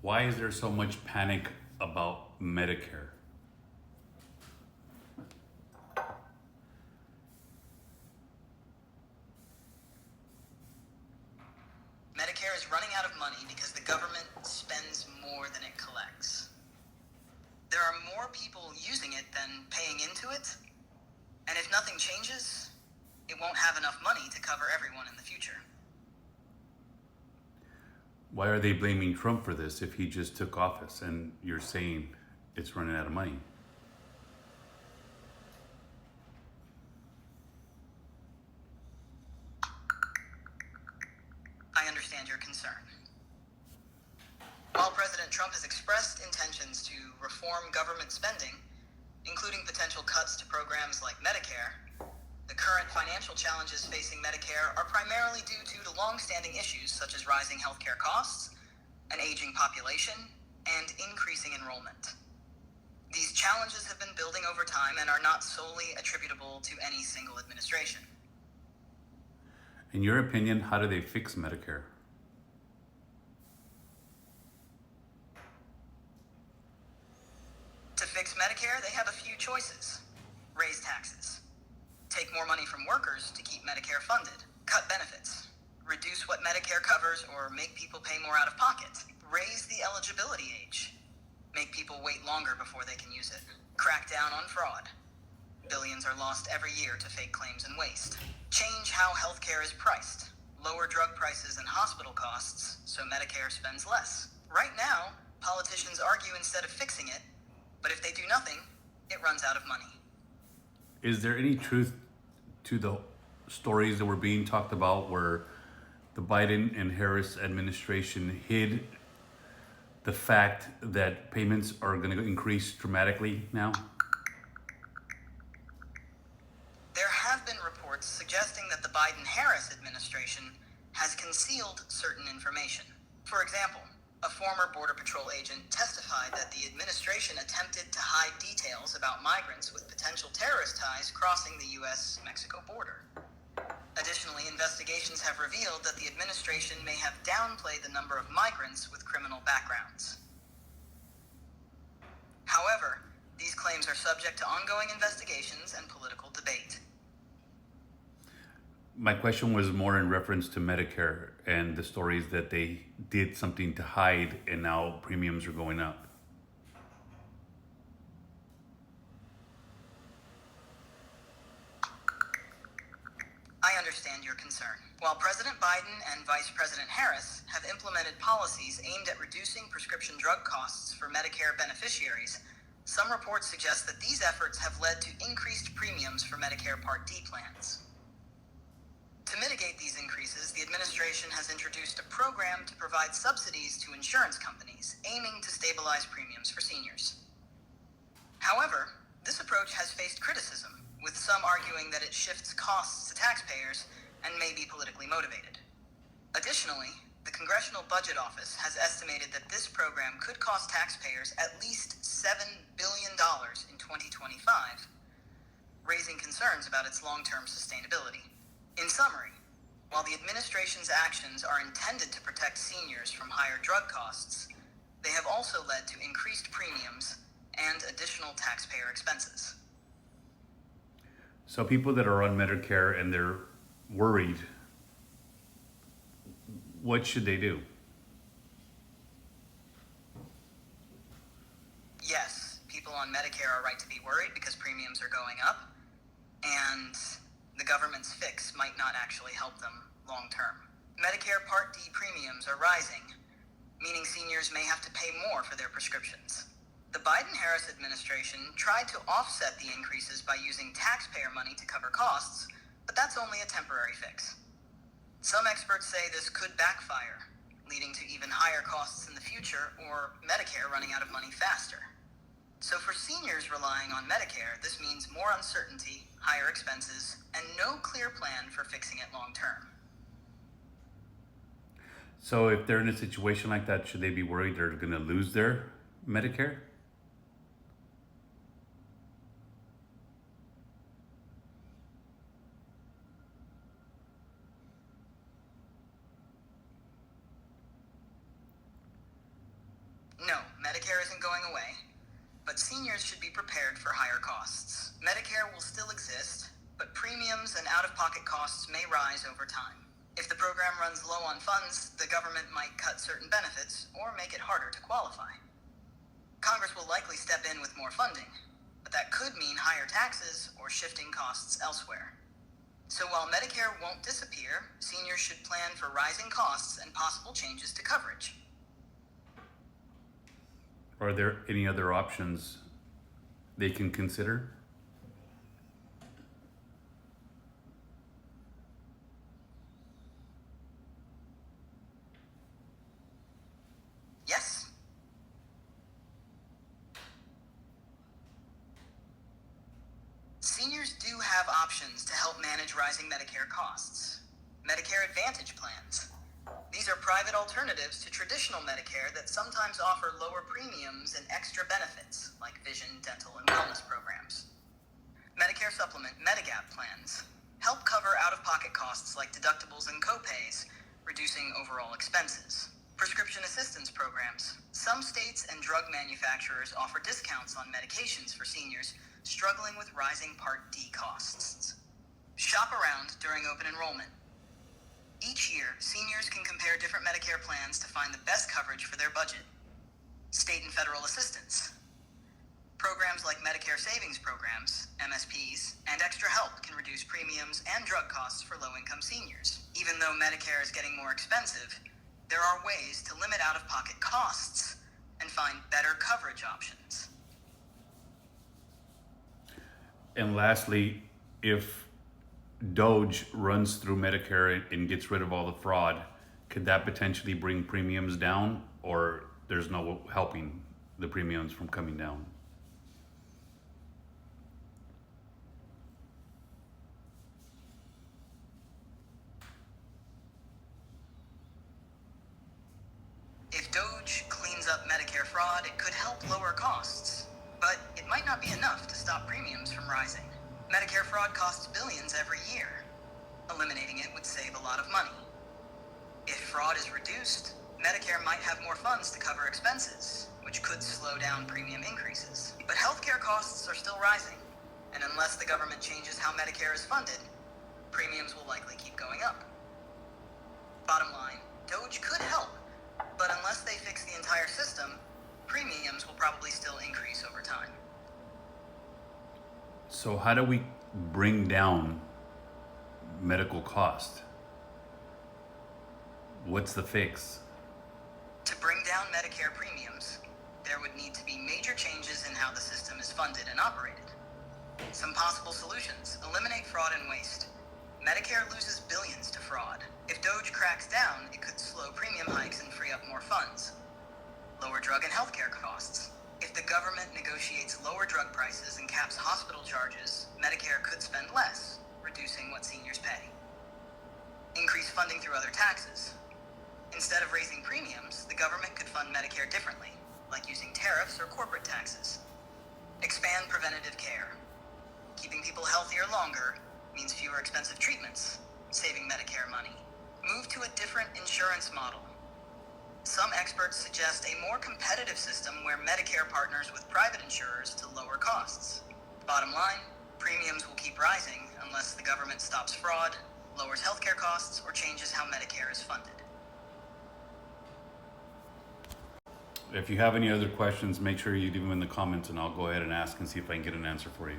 Why is there so much panic about Medicare? Medicare is running out of money because the government spends more than it collects. There are more people using it than paying into it, and if nothing changes, it won't have enough money to cover everyone in the future. Why are they blaming Trump for this if he just took office and you're saying it's running out of money? I understand your concern. While President Trump has expressed intentions to reform government spending, including potential cuts to programs like Medicare, the current financial challenges facing Medicare are primarily due to long-standing issues such as rising healthcare costs, an aging population, and increasing enrollment. These challenges have been building over time and are not solely attributable to any single administration. In your opinion, how do they fix Medicare? To fix Medicare, they have a few choices. Raise taxes. Take more money from workers to keep Medicare funded. Cut benefits. Reduce what Medicare covers or make people pay more out of pocket. Raise the eligibility age. Make people wait longer before they can use it. Crack down on fraud. Billions are lost every year to fake claims and waste. Change how healthcare is priced. Lower drug prices and hospital costs so Medicare spends less. Right now, politicians argue instead of fixing it, but if they do nothing, it runs out of money. Is there any truth to the stories that were being talked about where the Biden and Harris administration hid the fact that payments are going to increase dramatically now? There have been reports suggesting that the Biden-Harris administration has concealed certain information. For example, a former Border Patrol agent testified that the administration attempted to hide details about migrants with potential terrorist ties crossing the U.S.-Mexico border. Additionally, investigations have revealed that the administration may have downplayed the number of migrants with criminal backgrounds. However, these claims are subject to ongoing investigations and political debate. My question was more in reference to Medicare and the stories that they did something to hide and now premiums are going up. I understand your concern. While President Biden and Vice President Harris have implemented policies aimed at reducing prescription drug costs for Medicare beneficiaries, some reports suggest that these efforts have led to increased premiums for Medicare Part D plans. To mitigate these increases, the administration has introduced a program to provide subsidies to insurance companies, aiming to stabilize premiums for seniors. However, this approach has faced criticism, with some arguing that it shifts costs to taxpayers and may be politically motivated. Additionally, the Congressional Budget Office has estimated that this program could cost taxpayers at least $7 billion in 2025, raising concerns about its long-term sustainability. In summary, while the administration's actions are intended to protect seniors from higher drug costs, they have also led to increased premiums and additional taxpayer expenses. So people that are on Medicare and they're worried, what should they do? Yes, people on Medicare are right to be worried because premiums are going up, and the government's fix might not actually help them long term. Medicare Part D premiums are rising, meaning seniors may have to pay more for their prescriptions. The Biden-Harris administration tried to offset the increases by using taxpayer money to cover costs, but that's only a temporary fix. Some experts say this could backfire, leading to even higher costs in the future or Medicare running out of money faster. So for seniors relying on Medicare, this means more uncertainty, higher expenses, and no clear plan for fixing it long term. So if they're in a situation like that, should they be worried they're going to lose their Medicare? Medicare isn't going away, but seniors should be prepared for higher costs. Medicare will still exist, but premiums and out-of-pocket costs may rise over time. If the program runs low on funds, the government might cut certain benefits or make it harder to qualify. Congress will likely step in with more funding, but that could mean higher taxes or shifting costs elsewhere. So while Medicare won't disappear, seniors should plan for rising costs and possible changes to coverage. Are there any other options they can consider? Yes? Seniors do have options to help manage rising Medicare costs. Medicare Advantage plans. These are private alternatives to traditional Medicare that sometimes offer lower premiums and extra benefits, like vision, dental, and wellness programs. Medicare Supplement Medigap plans help cover out-of-pocket costs like deductibles and copays, reducing overall expenses. Prescription assistance programs. Some states and drug manufacturers offer discounts on medications for seniors struggling with rising Part D costs. Shop around during open enrollment. Each year, seniors can compare different Medicare plans to find the best coverage for their budget. State and federal assistance. Programs like Medicare Savings Programs, MSPs, and Extra Help can reduce premiums and drug costs for low-income seniors. Even though Medicare is getting more expensive, there are ways to limit out-of-pocket costs and find better coverage options. And lastly, if Doge runs through Medicare and gets rid of all the fraud, could that potentially bring premiums down, or there's no helping the premiums from coming down? If Doge cleans up Medicare fraud, it could help lower costs, but it might not be enough to stop premiums from rising. Medicare fraud costs billions every year. Eliminating it would save a lot of money. If fraud is reduced, Medicare might have more funds to cover expenses, which could slow down premium increases. But healthcare costs are still rising, and unless the government changes how Medicare is funded, premiums will likely keep going up. Bottom line, Doge could help, but unless they fix the entire system, premiums will probably still increase over time. So how do we bring down medical cost? What's the fix? To bring down Medicare premiums, there would need to be major changes in how the system is funded and operated. Some possible solutions: eliminate fraud and waste. Medicare loses billions to fraud. If Doge cracks down, it could slow premium hikes and free up more funds. Lower drug and healthcare costs. If the government negotiates lower drug prices and caps hospital charges, Medicare could spend less, reducing what seniors pay. Increase funding through other taxes. Instead of raising premiums, the government could fund Medicare differently, like using tariffs or corporate taxes. Expand preventative care. Keeping people healthier longer means fewer expensive treatments, saving Medicare money. Move to a different insurance model. Some experts suggest a more competitive system where Medicare partners with private insurers to lower costs. Bottom line, premiums will keep rising unless the government stops fraud, lowers healthcare costs, or changes how Medicare is funded. If you have any other questions, make sure you leave them in the comments and I'll go ahead and ask and see if I can get an answer for you.